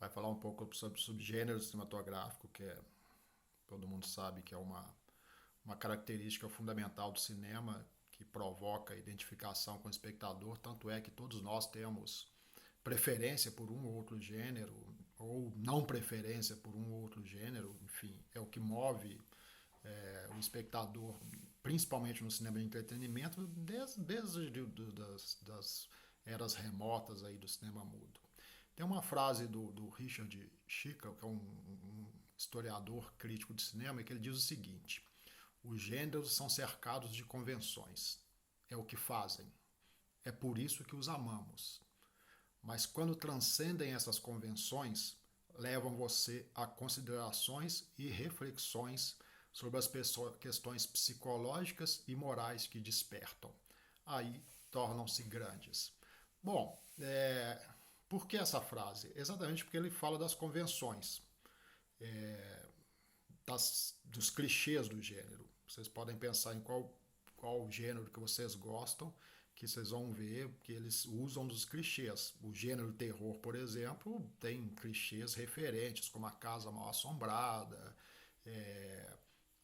vai falar um pouco sobre o subgênero cinematográfico, todo mundo sabe que é uma característica fundamental do cinema que provoca identificação com o espectador, tanto é que todos nós temos preferência por um ou outro gênero, ou não preferência por um ou outro gênero, enfim, é o que move o espectador, principalmente no cinema de entretenimento, das eras remotas aí do cinema mudo. Tem uma frase do Richard Schicker, que é um historiador crítico de cinema, que ele diz o seguinte: os gêneros são cercados de convenções. É o que fazem. É por isso que os amamos. Mas quando transcendem essas convenções, levam você a considerações e reflexões sobre as questões psicológicas e morais que despertam. Aí tornam-se grandes. Bom, por que essa frase? Exatamente porque ele fala das convenções, dos clichês do gênero. Vocês podem pensar em qual gênero que vocês gostam, que vocês vão ver que eles usam dos clichês. O gênero terror, por exemplo, tem clichês referentes, como a casa mal assombrada,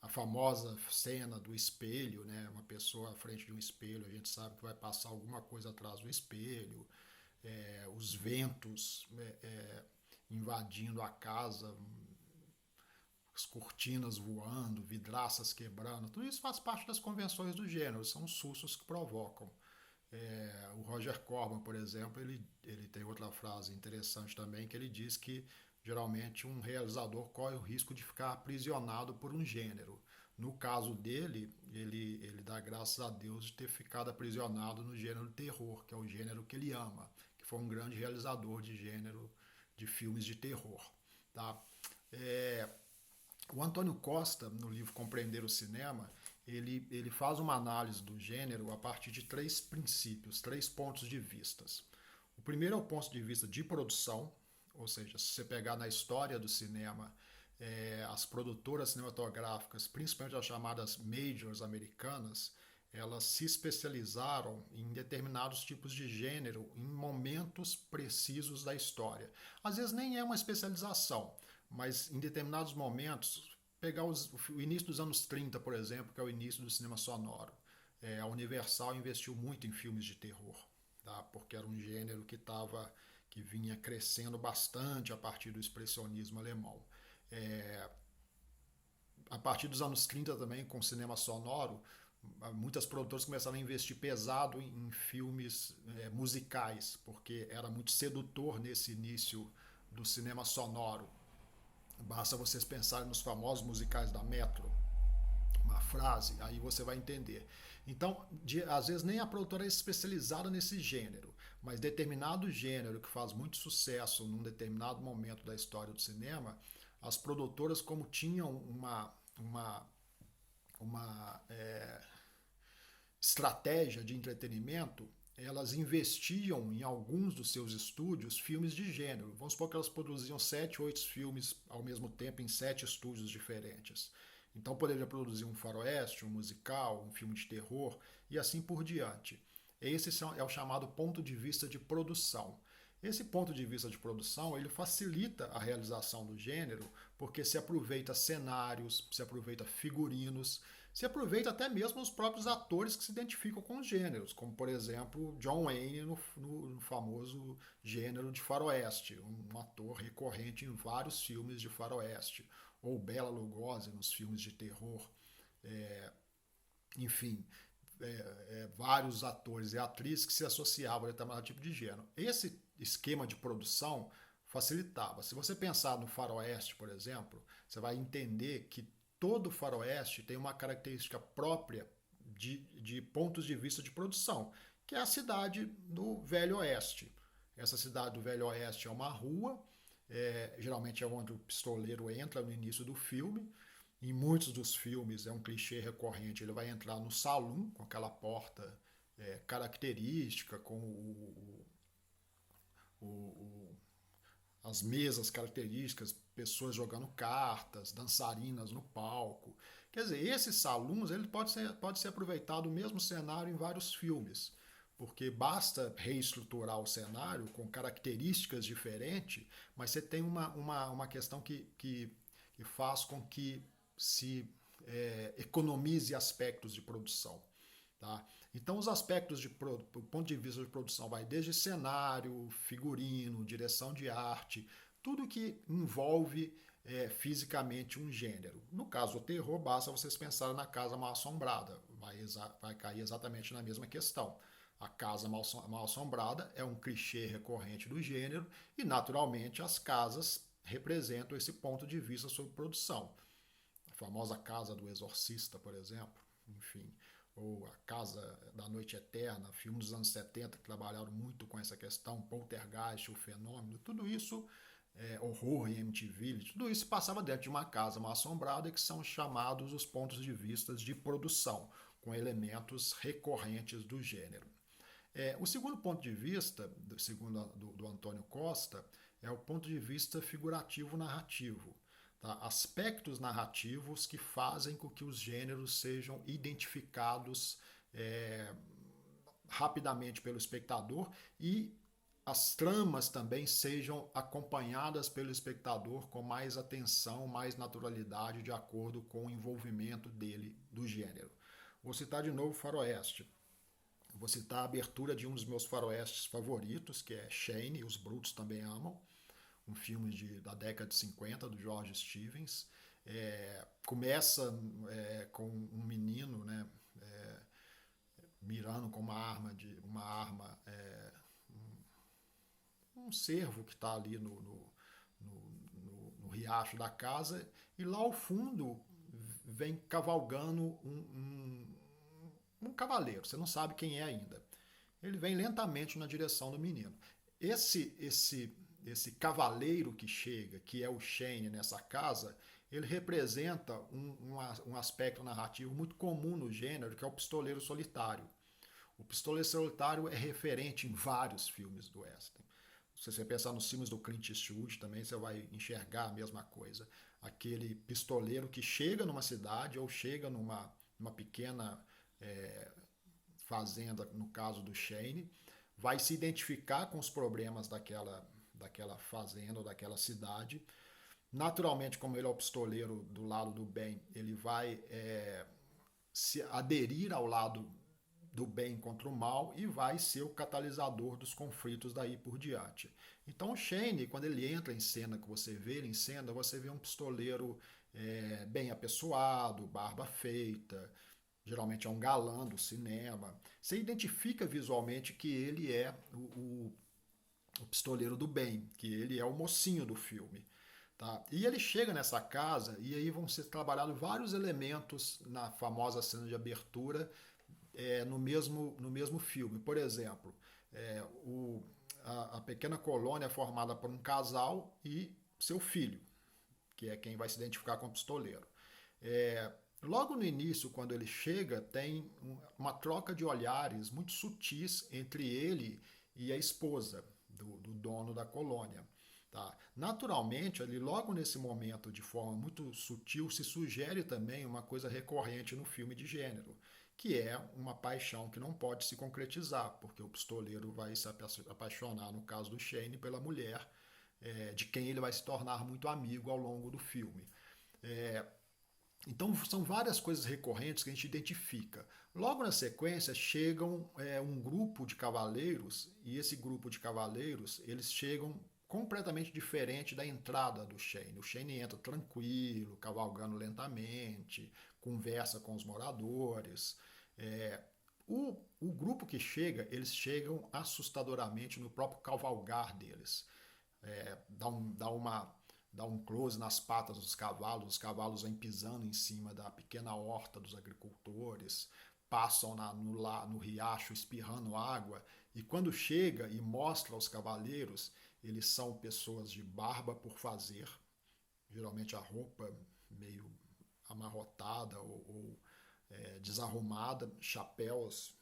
a famosa cena do espelho, né? Uma pessoa à frente de um espelho, a gente sabe que vai passar alguma coisa atrás do espelho, os ventos invadindo a casa, as cortinas voando, vidraças quebrando, tudo isso faz parte das convenções do gênero, são os sustos que provocam. O Roger Corman, por exemplo, ele tem outra frase interessante também, que ele diz que geralmente um realizador corre o risco de ficar aprisionado por um gênero. No caso dele, ele dá graças a Deus de ter ficado aprisionado no gênero terror, que é o gênero que ele ama, que foi um grande realizador de gênero de filmes de terror. Tá? É, o Antônio Costa, no livro Compreender o Cinema, ele faz uma análise do gênero a partir de três princípios, três pontos de vista. O primeiro é o ponto de vista de produção, ou seja, se você pegar na história do cinema, as produtoras cinematográficas, principalmente as chamadas majors americanas, elas se especializaram em determinados tipos de gênero em momentos precisos da história. Às vezes nem é uma especialização, mas em determinados momentos, pegar o início dos anos 30, por exemplo, que é o início do cinema sonoro. A Universal investiu muito em filmes de terror, tá? Porque era um gênero que vinha crescendo bastante a partir do expressionismo alemão. A partir dos anos 30 também, com cinema sonoro, muitas produtoras começaram a investir pesado em filmes musicais, porque era muito sedutor nesse início do cinema sonoro. Basta vocês pensarem nos famosos musicais da Metro, uma frase, aí você vai entender. Então, às vezes nem a produtora é especializada nesse gênero, mas determinado gênero que faz muito sucesso num determinado momento da história do cinema, as produtoras, como tinham uma estratégia de entretenimento, elas investiam em alguns dos seus estúdios filmes de gênero. Vamos supor que elas produziam 7, 8 filmes ao mesmo tempo em 7 estúdios diferentes. Então poderia produzir um faroeste, um musical, um filme de terror e assim por diante. Esse é o chamado ponto de vista de produção. Esse ponto de vista de produção ele facilita a realização do gênero porque se aproveita cenários, se aproveita figurinos, se aproveita até mesmo os próprios atores que se identificam com os gêneros, como por exemplo John Wayne no famoso gênero de faroeste, um ator recorrente em vários filmes de faroeste, ou Bela Lugosi nos filmes de terror, enfim, vários atores e atrizes que se associavam a determinado tipo de gênero. Esse esquema de produção facilitava. Se você pensar no faroeste, por exemplo, você vai entender que todo faroeste tem uma característica própria de pontos de vista de produção, que é a cidade do Velho Oeste. Essa cidade do Velho Oeste é uma rua, geralmente é onde o pistoleiro entra no início do filme. Em muitos dos filmes é um clichê recorrente, ele vai entrar no salão com aquela porta característica, com o, as mesas características, pessoas jogando cartas, dançarinas no palco. Quer dizer, esses salões ele pode ser aproveitado o mesmo cenário em vários filmes. porque basta reestruturar o cenário com características diferentes, mas você tem uma questão que faz com que se economize aspectos de produção. Tá? Então, os aspectos do ponto de vista de produção vai desde cenário, figurino, direção de arte, tudo que envolve fisicamente um gênero. No caso do terror, basta vocês pensarem na Casa Mal-Assombrada, vai cair exatamente na mesma questão. A Casa Mal-Assombrada é um clichê recorrente do gênero e, naturalmente, as casas representam esse ponto de vista sobre produção. A famosa Casa do Exorcista, por exemplo, enfim, ou A Casa da Noite Eterna, filmes dos anos 70 que trabalharam muito com essa questão, Poltergeist, o Fenômeno, tudo isso, horror em MTV, tudo isso passava dentro de uma casa mal assombrada, que são chamados os pontos de vista de produção, com elementos recorrentes do gênero. O segundo ponto de vista, segundo do Antônio Costa, é o ponto de vista figurativo-narrativo. Tá? Aspectos narrativos que fazem com que os gêneros sejam identificados rapidamente pelo espectador e as tramas também sejam acompanhadas pelo espectador com mais atenção, mais naturalidade, de acordo com o envolvimento dele do gênero. Vou citar de novo Faroeste. Vou citar a abertura de um dos meus faroestes favoritos, que é Shane, Os Brutos Também Amam, um filme da década de 50, do George Stevens. Começa com um menino, né, mirando com uma arma, um cervo que está ali no riacho da casa, e lá ao fundo vem cavalgando um cavaleiro, você não sabe quem é ainda. Ele vem lentamente na direção do menino. Esse cavaleiro que chega, que é o Shane nessa casa, ele representa um aspecto narrativo muito comum no gênero, que é o pistoleiro solitário. O pistoleiro solitário é referente em vários filmes do western. Se você pensar nos filmes do Clint Eastwood também, você vai enxergar a mesma coisa. Aquele pistoleiro que chega numa cidade ou chega numa pequena fazenda, no caso do Shane, vai se identificar com os problemas daquela fazenda ou daquela cidade. Naturalmente, como ele é o pistoleiro do lado do bem, ele vai se aderir ao lado do bem contra o mal e vai ser o catalisador dos conflitos daí por diante. Então o Shane, quando ele entra em cena, que você vê ele em cena, você vê um pistoleiro bem apessoado, barba feita, geralmente é um galã do cinema. Você identifica visualmente que ele é o pistoleiro do bem, que ele é o mocinho do filme. Tá? E ele chega nessa casa e aí vão ser trabalhados vários elementos na famosa cena de abertura no mesmo filme. Por exemplo, a pequena colônia é formada por um casal e seu filho, que é quem vai se identificar com o pistoleiro. Logo no início, quando ele chega, tem uma troca de olhares muito sutis entre ele e a esposa do dono da colônia. Tá? Naturalmente, ali logo nesse momento, de forma muito sutil, se sugere também uma coisa recorrente no filme de gênero, que é uma paixão que não pode se concretizar, porque o pistoleiro vai se apaixonar, no caso do Shane, pela mulher, de quem ele vai se tornar muito amigo ao longo do filme. Então são várias coisas recorrentes que a gente identifica. Logo na sequência chegam um grupo de cavaleiros, e esse grupo de cavaleiros eles chegam completamente diferente da entrada do Shane. O Shane entra tranquilo, cavalgando lentamente, conversa com os moradores. O grupo que chega, eles chegam assustadoramente no próprio cavalgar deles. Dá um close nas patas dos cavalos, os cavalos vêm pisando em cima da pequena horta dos agricultores, passam no riacho espirrando água, e quando chega e mostra aos cavaleiros, eles são pessoas de barba por fazer, geralmente a roupa meio amarrotada ou desarrumada, chapéus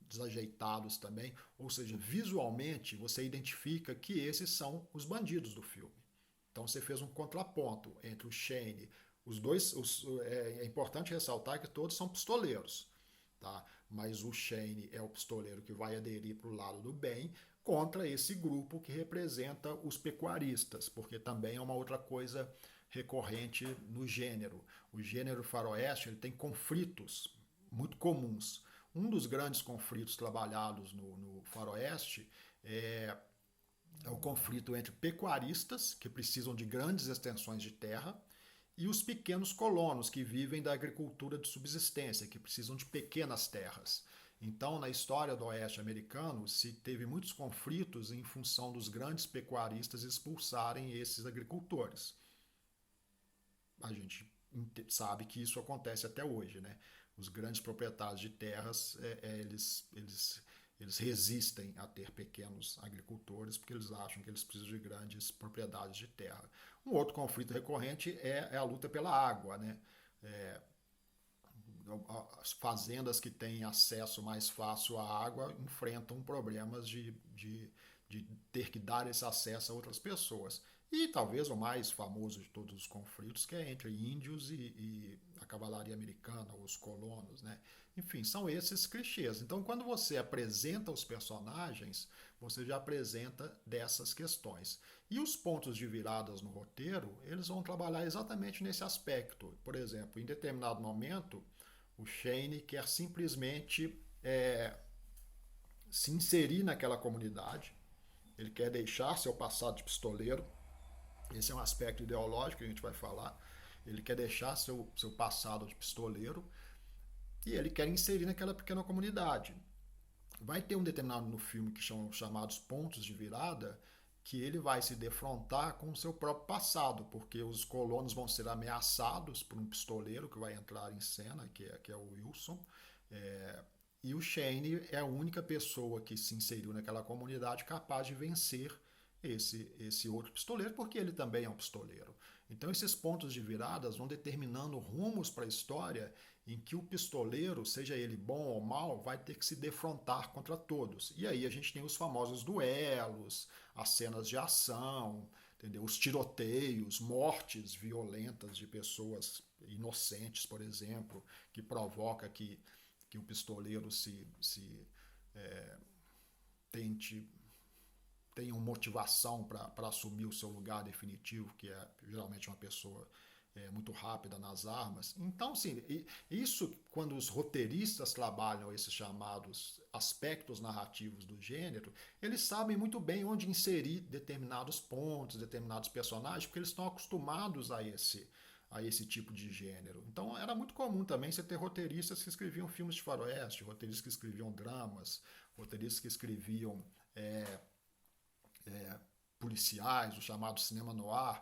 desajeitados também, ou seja, visualmente você identifica que esses são os bandidos do filme. Então você fez um contraponto entre o Shane, os dois, é importante ressaltar que todos são pistoleiros, tá? mas o Shane é o pistoleiro que vai aderir para o lado do bem, contra esse grupo que representa os pecuaristas, porque também é uma outra coisa recorrente no gênero. O gênero faroeste ele tem conflitos muito comuns. Um dos grandes conflitos trabalhados no faroeste é o conflito entre pecuaristas, que precisam de grandes extensões de terra, e os pequenos colonos, que vivem da agricultura de subsistência, que precisam de pequenas terras. Então, na história do Oeste americano, se teve muitos conflitos em função dos grandes pecuaristas expulsarem esses agricultores. A gente sabe que isso acontece até hoje, né? Os grandes proprietários de terras, eles resistem a ter pequenos agricultores porque eles acham que eles precisam de grandes propriedades de terra. Um outro conflito recorrente é a luta pela água, né? As fazendas que têm acesso mais fácil à água enfrentam problemas de ter que dar esse acesso a outras pessoas. E talvez o mais famoso de todos os conflitos, que é entre índios e a cavalaria americana, os colonos, né? Enfim, são esses clichês. Então, quando você apresenta os personagens, você já apresenta dessas questões. E os pontos de viradas no roteiro, eles vão trabalhar exatamente nesse aspecto. Por exemplo, em determinado momento, o Shane quer simplesmente se inserir naquela comunidade, ele quer deixar seu passado de pistoleiro. Esse é um aspecto ideológico que a gente vai falar. Ele quer deixar seu passado de pistoleiro e ele quer inserir naquela pequena comunidade. Vai ter um determinado no filme que são chamados pontos de virada, que ele vai se defrontar com o seu próprio passado, porque os colonos vão ser ameaçados por um pistoleiro que vai entrar em cena, que é o Wilson. E o Shane é a única pessoa que se inseriu naquela comunidade capaz de vencer esse outro pistoleiro, porque ele também é um pistoleiro. Então esses pontos de viradas vão determinando rumos para a história em que o pistoleiro, seja ele bom ou mal, vai ter que se defrontar contra todos. E aí a gente tem os famosos duelos, as cenas de ação, entendeu? Os tiroteios, mortes violentas de pessoas inocentes, por exemplo, que provoca que o pistoleiro tenha uma motivação para assumir o seu lugar definitivo, que é geralmente uma pessoa muito rápida nas armas. Então, sim, isso quando os roteiristas trabalham esses chamados aspectos narrativos do gênero, eles sabem muito bem onde inserir determinados pontos, determinados personagens, porque eles estão acostumados a esse tipo de gênero. Então era muito comum também você ter roteiristas que escreviam filmes de faroeste, roteiristas que escreviam dramas, roteiristas que escreviam policiais, o chamado cinema noir.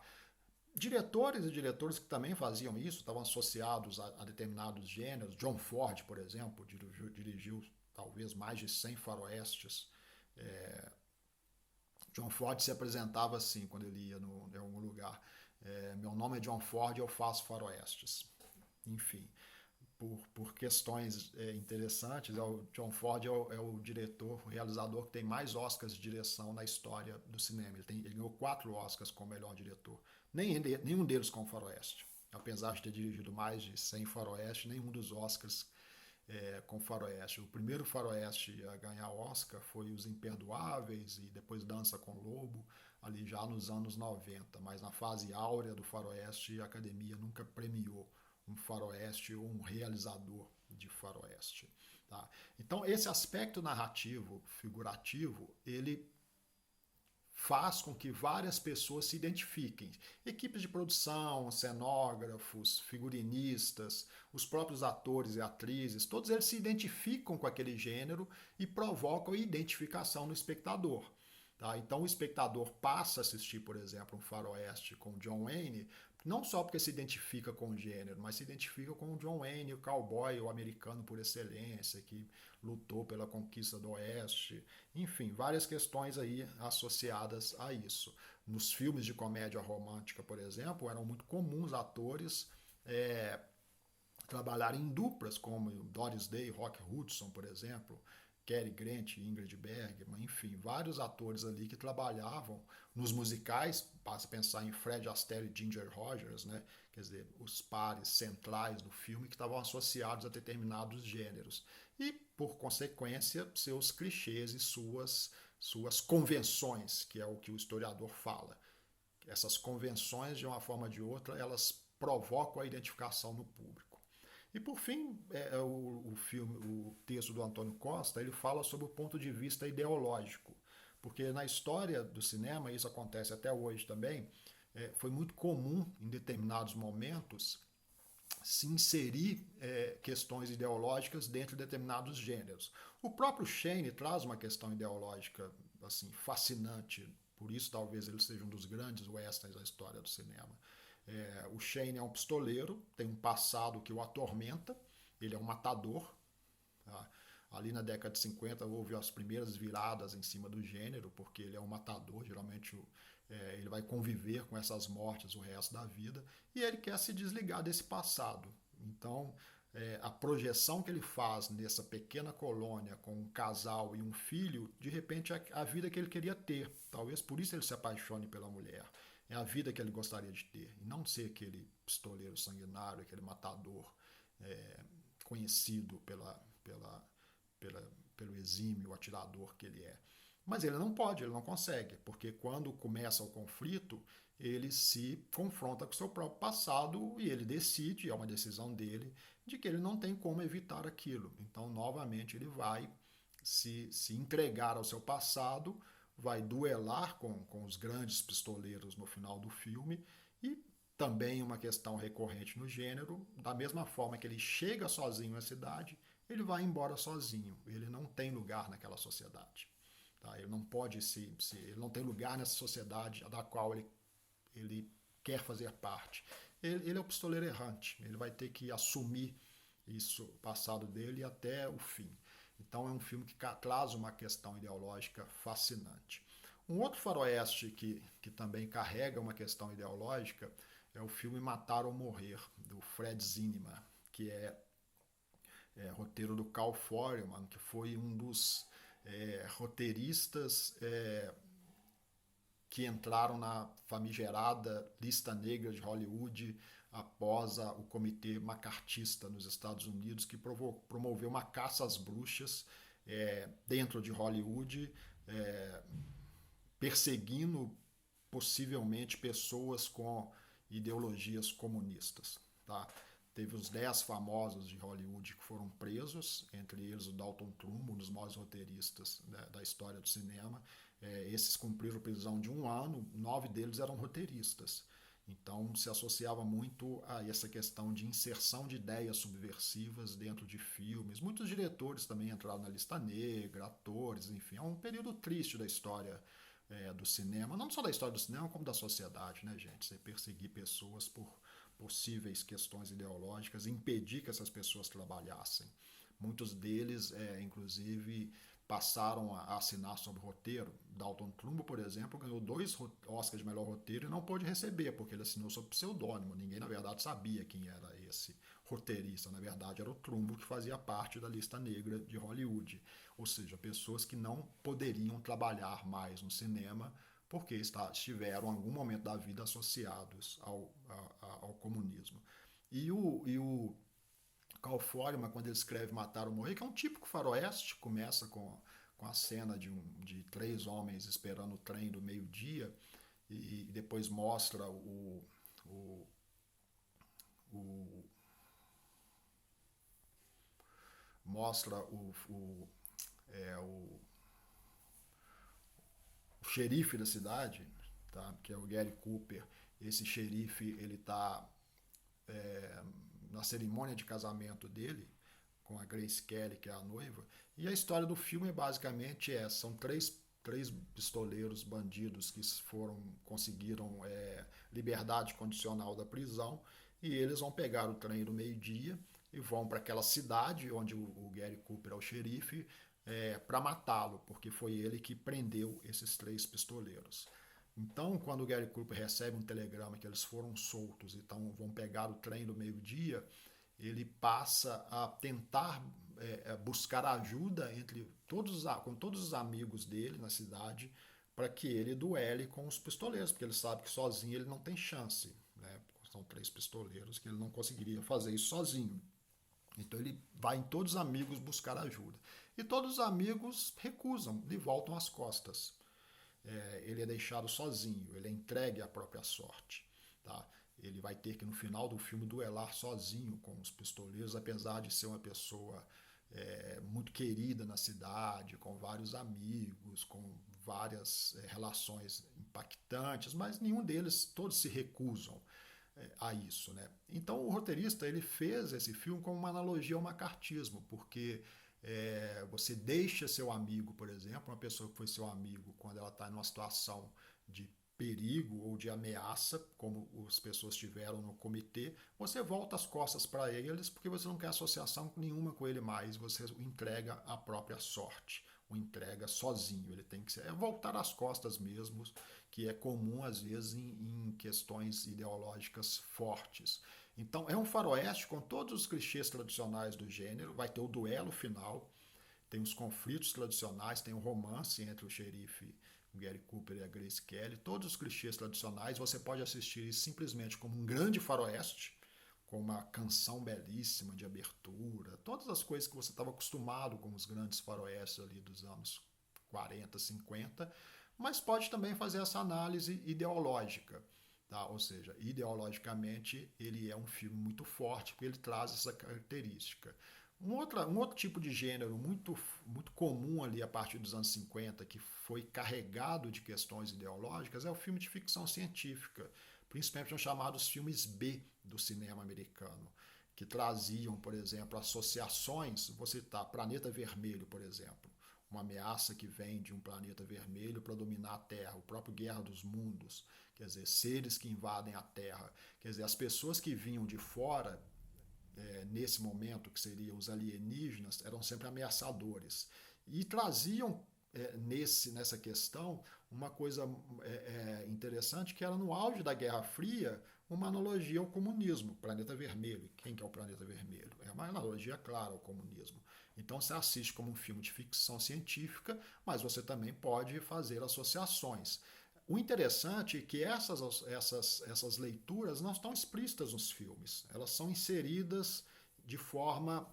Diretores e diretores que também faziam isso, estavam associados a determinados gêneros. John Ford, por exemplo, dirigiu talvez mais de 100 faroestes. John Ford se apresentava assim quando ele ia em algum lugar. Meu nome é John Ford e eu faço faroestes. Enfim, por questões interessantes, o John Ford é o diretor, o realizador que tem mais Oscars de direção na história do cinema. Ele ganhou 4 Oscars como melhor diretor. Nenhum deles com faroeste. Apesar de ter dirigido mais de 100 faroeste, nenhum dos Oscars com faroeste. O primeiro faroeste a ganhar Oscar foi Os Imperdoáveis e depois Dança com o Lobo, ali já nos anos 90. Mas na fase áurea do faroeste, a academia nunca premiou um faroeste ou um realizador de faroeste. Tá? Então, esse aspecto narrativo, figurativo, ele faz com que várias pessoas se identifiquem. Equipes de produção, cenógrafos, figurinistas, os próprios atores e atrizes, todos eles se identificam com aquele gênero e provocam identificação no espectador. Tá? Então o espectador passa a assistir, por exemplo, um faroeste com John Wayne, não só porque se identifica com o gênero, mas se identifica com o John Wayne, o cowboy, o americano por excelência, que lutou pela conquista do Oeste. Enfim, várias questões aí associadas a isso. Nos filmes de comédia romântica, por exemplo, eram muito comuns atores trabalharem em duplas, como Doris Day e Rock Hudson, por exemplo. Cary Grant, Ingrid Bergman, enfim, vários atores ali que trabalhavam nos musicais, basta pensar em Fred Astaire e Ginger Rogers, né? Quer dizer, os pares centrais do filme que estavam associados a determinados gêneros. E, por consequência, seus clichês e suas convenções, que é o que o historiador fala. Essas convenções, de uma forma ou de outra, elas provocam a identificação no público. E por fim, o filme, o texto do Antônio Costa, ele fala sobre o ponto de vista ideológico, porque na história do cinema, isso acontece até hoje também, foi muito comum em determinados momentos se inserir questões ideológicas dentro de determinados gêneros. O próprio Shane traz uma questão ideológica assim fascinante, por isso talvez ele seja um dos grandes westerns da história do cinema. O Shane é um pistoleiro, tem um passado que o atormenta, ele é um matador. Tá? Ali na década de 50 houve as primeiras viradas em cima do gênero, porque ele é um matador, geralmente ele vai conviver com essas mortes o resto da vida, e ele quer se desligar desse passado. Então, a projeção que ele faz nessa pequena colônia com um casal e um filho, de repente é a vida que ele queria ter. Talvez por isso ele se apaixone pela mulher. É a vida que ele gostaria de ter, e não ser aquele pistoleiro sanguinário, aquele matador conhecido pelo exímio atirador que ele é. Mas ele não pode, ele não consegue, porque quando começa o conflito, ele se confronta com o seu próprio passado e ele decide, é uma decisão dele, de que ele não tem como evitar aquilo. Então, novamente, ele vai se entregar ao seu passado, vai duelar com os grandes pistoleiros no final do filme e também uma questão recorrente no gênero, da mesma forma que ele chega sozinho à cidade, ele vai embora sozinho, ele não tem lugar naquela sociedade. Tá? Ele não pode ele não tem lugar nessa sociedade da qual ele quer fazer parte. Ele é o pistoleiro errante, ele vai ter que assumir isso, o passado dele, até o fim. Então é um filme que traz uma questão ideológica fascinante. Um outro faroeste que também carrega uma questão ideológica é o filme Matar ou Morrer, do Fred Zinnemann, que é roteiro do Cal Foreman, que foi um dos roteiristas que entraram na famigerada lista negra de Hollywood após o comitê macartista nos Estados Unidos, que promoveu uma caça às bruxas dentro de Hollywood, perseguindo possivelmente pessoas com ideologias comunistas. Tá? Teve os 10 famosos de Hollywood que foram presos, entre eles o Dalton Trumbo, um dos maiores roteiristas da história do cinema. Esses cumpriram prisão de 1 ano, 9 deles eram roteiristas. Então se associava muito a essa questão de inserção de ideias subversivas dentro de filmes. Muitos diretores também entraram na lista negra, atores, enfim. É um período triste da história do cinema, não só da história do cinema, como da sociedade, né, gente? Você perseguir pessoas por possíveis questões ideológicas, impedir que essas pessoas trabalhassem. Muitos deles, inclusive, passaram a assinar sobre o roteiro. Dalton Trumbo, por exemplo, ganhou 2 Oscars de melhor roteiro e não pôde receber, porque ele assinou sob pseudônimo. Ninguém, na verdade, sabia quem era esse roteirista. Na verdade, era o Trumbo que fazia parte da lista negra de Hollywood. Ou seja, pessoas que não poderiam trabalhar mais no cinema porque estiveram em algum momento da vida associados ao comunismo. E o Cal Foreman, quando ele escreve Matar ou Morrer, que é um típico faroeste, começa com a cena de 3 homens esperando o trem do meio-dia e depois mostra o xerife da cidade, tá? Que é o Gary Cooper. Esse xerife, ele está na cerimônia de casamento dele com a Grace Kelly, que é a noiva, e a história do filme basicamente são três pistoleiros bandidos que conseguiram liberdade condicional da prisão, e eles vão pegar o trem do meio-dia e vão para aquela cidade onde o Gary Cooper é o xerife, para matá-lo, porque foi ele que prendeu esses 3 pistoleiros. Então, quando o Gary Cooper recebe um telegrama que eles foram soltos e vão pegar o trem do meio-dia, ele passa a tentar buscar ajuda com todos os amigos dele na cidade para que ele duele com os pistoleiros, porque ele sabe que sozinho ele não tem chance, né? São 3 pistoleiros que ele não conseguiria fazer isso sozinho. Então ele vai em todos os amigos buscar ajuda. E todos os amigos recusam, lhe voltam as costas. Ele é deixado sozinho, ele é entregue à própria sorte. Tá? Ele vai ter que, no final do filme, duelar sozinho com os pistoleiros, apesar de ser uma pessoa muito querida na cidade, com vários amigos, com várias relações impactantes, mas nenhum deles, todos se recusam a isso, né? Então o roteirista ele fez esse filme como uma analogia ao macartismo, porque você deixa seu amigo, por exemplo, uma pessoa que foi seu amigo, quando ela está em uma situação de perigo ou de ameaça, como as pessoas tiveram no comitê, você volta as costas para eles porque você não quer associação nenhuma com ele mais, você o entrega à própria sorte, o entrega sozinho, ele tem que ser, voltar as costas mesmo, que é comum às vezes em questões ideológicas fortes. Então é um faroeste com todos os clichês tradicionais do gênero, vai ter o duelo final, tem os conflitos tradicionais, tem o romance entre o xerife Gary Cooper e a Grace Kelly, todos os clichês tradicionais, você pode assistir simplesmente como um grande faroeste, com uma canção belíssima de abertura, todas as coisas que você estava acostumado com os grandes faroestes ali dos anos 40, 50, mas pode também fazer essa análise ideológica. Tá? Ou seja, ideologicamente ele é um filme muito forte, porque ele traz essa característica. Um outro tipo de gênero muito comum ali a partir dos anos 50, que foi carregado de questões ideológicas, é o filme de ficção científica, principalmente os chamados filmes B do cinema americano, que traziam, por exemplo, associações, vou citar Planeta Vermelho, por exemplo, uma ameaça que vem de um planeta vermelho para dominar a Terra, o próprio Guerra dos Mundos, quer dizer, seres que invadem a Terra, quer dizer, as pessoas que vinham de fora, nesse momento, que seriam os alienígenas, eram sempre ameaçadores. E traziam nessa questão uma coisa interessante, que era no auge da Guerra Fria, uma analogia ao comunismo, Planeta Vermelho. Quem que é o Planeta Vermelho? É uma analogia clara ao comunismo. Então você assiste como um filme de ficção científica, mas você também pode fazer associações. O interessante é que essas leituras não estão explícitas nos filmes, elas são inseridas de forma,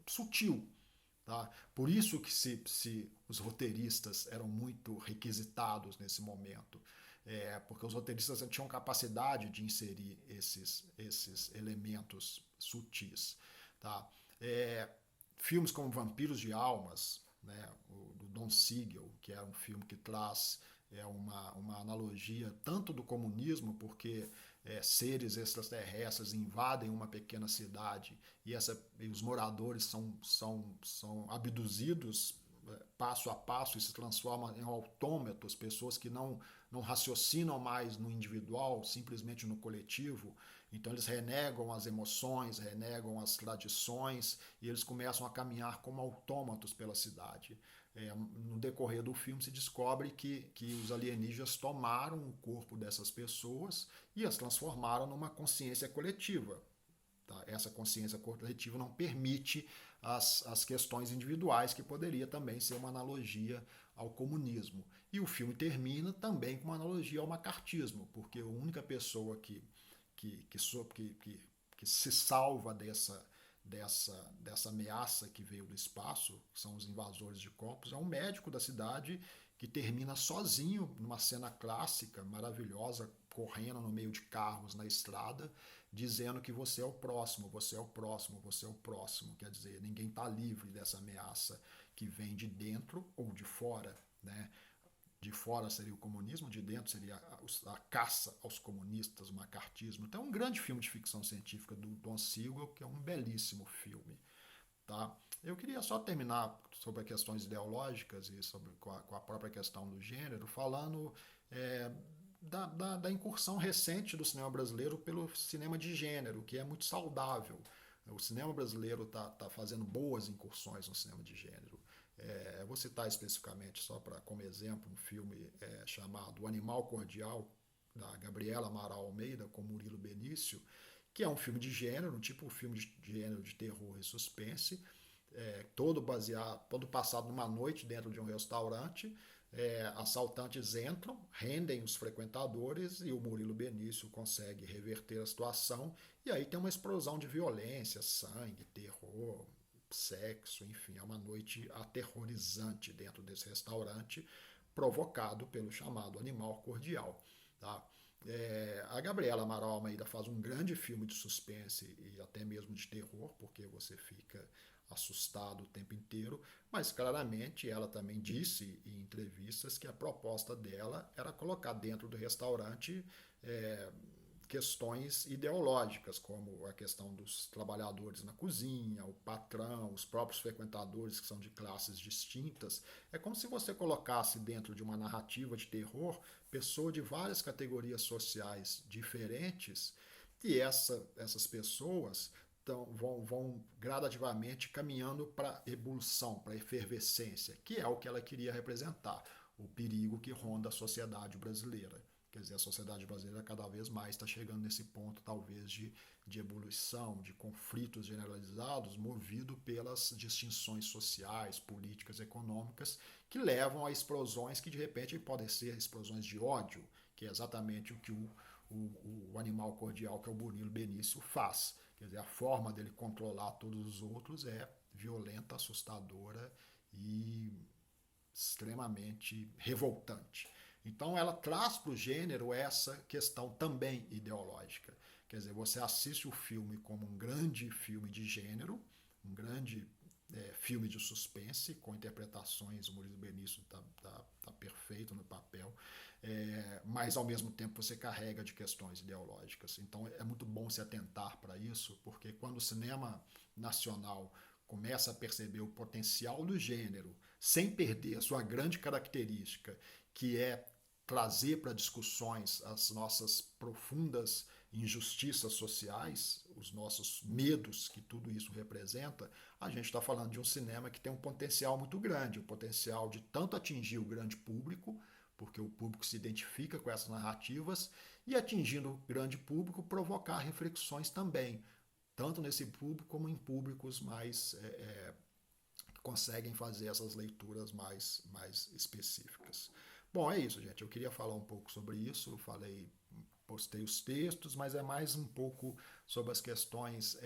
sutil. Tá? Por isso que se os roteiristas eram muito requisitados nesse momento, porque os roteiristas tinham capacidade de inserir esses elementos sutis. Tá? Filmes como Vampiros de Almas, né, do Don Siegel, que é um filme que traz uma analogia tanto do comunismo, porque seres extraterrestres invadem uma pequena cidade e os moradores são abduzidos passo a passo e se transformam em autômatos, pessoas que não raciocinam mais no individual, simplesmente no coletivo. Então eles renegam as emoções, renegam as tradições e eles começam a caminhar como autômatos pela cidade. No decorrer do filme se descobre que os alienígenas tomaram o corpo dessas pessoas e as transformaram numa consciência coletiva. Tá? Essa consciência coletiva não permite as questões individuais, que poderia também ser uma analogia ao comunismo. E o filme termina também com uma analogia ao macartismo, porque a única pessoa que se salva dessa ameaça que veio do espaço, que são os invasores de corpos, é um médico da cidade que termina sozinho numa cena clássica, maravilhosa, correndo no meio de carros na estrada, dizendo que você é o próximo, você é o próximo, você é o próximo. Quer dizer, ninguém está livre dessa ameaça que vem de dentro ou de fora, né? De fora seria o comunismo, de dentro seria a caça aos comunistas, o macartismo. Então é um grande filme de ficção científica do Don Siegel, que é um belíssimo filme. Tá? Eu queria só terminar sobre as questões ideológicas e com a própria questão do gênero, falando da incursão recente do cinema brasileiro pelo cinema de gênero, que é muito saudável. O cinema brasileiro está fazendo boas incursões no cinema de gênero. Vou citar especificamente, só como exemplo, um filme chamado O Animal Cordial, da Gabriela Amaral Almeida, com Murilo Benício, que é um filme de gênero, tipo um filme de gênero de terror e suspense, todo baseado, todo passado numa noite dentro de um restaurante. Assaltantes entram, rendem os frequentadores e o Murilo Benício consegue reverter a situação. E aí tem uma explosão de violência, sangue, terror, sexo, enfim, é uma noite aterrorizante dentro desse restaurante, provocado pelo chamado animal cordial. Tá? A Gabriela Amaral Almeida faz um grande filme de suspense e até mesmo de terror, porque você fica assustado o tempo inteiro, mas claramente ela também disse em entrevistas que a proposta dela era colocar dentro do restaurante questões ideológicas, como a questão dos trabalhadores na cozinha, o patrão, os próprios frequentadores que são de classes distintas. É como se você colocasse dentro de uma narrativa de terror pessoas de várias categorias sociais diferentes e essas pessoas vão gradativamente caminhando para a ebulição, para a efervescência, que é o que ela queria representar, o perigo que ronda a sociedade brasileira. Quer dizer, a sociedade brasileira cada vez mais está chegando nesse ponto, talvez, de ebulição, de conflitos generalizados, movido pelas distinções sociais, políticas, econômicas, que levam a explosões que, de repente, podem ser explosões de ódio, que é exatamente o que o animal cordial, que é o Murilo Benício, faz. Quer dizer, a forma dele controlar todos os outros é violenta, assustadora e extremamente revoltante. Então ela traz para o gênero essa questão também ideológica. Quer dizer, você assiste o filme como um grande filme de gênero, um grande filme de suspense, com interpretações, o Murilo Benício tá perfeito no papel, mas ao mesmo tempo você carrega de questões ideológicas. Então é muito bom se atentar para isso, porque quando o cinema nacional começa a perceber o potencial do gênero, sem perder a sua grande característica, que é trazer para discussões as nossas profundas injustiças sociais, os nossos medos que tudo isso representa, a gente está falando de um cinema que tem um potencial muito grande, o potencial de tanto atingir o grande público, porque o público se identifica com essas narrativas, e atingindo o grande público, provocar reflexões também, tanto nesse público como em públicos mais que conseguem fazer essas leituras mais específicas. Bom, é isso, gente. Eu queria falar um pouco sobre isso. Eu postei os textos, mas é mais um pouco sobre as questões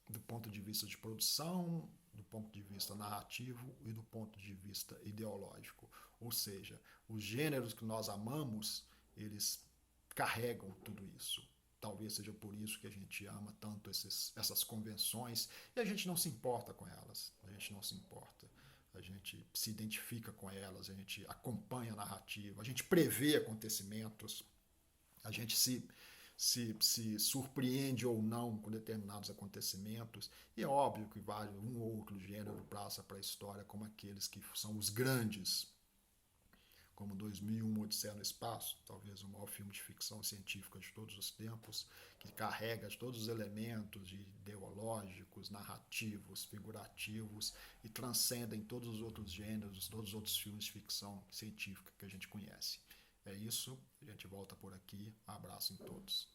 do ponto de vista de produção, do ponto de vista narrativo e do ponto de vista ideológico. Ou seja, os gêneros que nós amamos, eles carregam tudo isso. Talvez seja por isso que a gente ama tanto essas convenções e a gente não se importa com elas. A gente não se importa. A gente se identifica com elas, a gente acompanha a narrativa, a gente prevê acontecimentos, a gente se surpreende ou não com determinados acontecimentos. E é óbvio que um ou outro gênero passa para a história como aqueles que são os grandes, como 2001, Odisseia no Espaço, talvez o maior filme de ficção científica de todos os tempos, que carrega todos os elementos ideológicos, narrativos, figurativos e transcendem todos os outros gêneros, todos os outros filmes de ficção científica que a gente conhece. É isso, a gente volta por aqui. Um abraço em todos.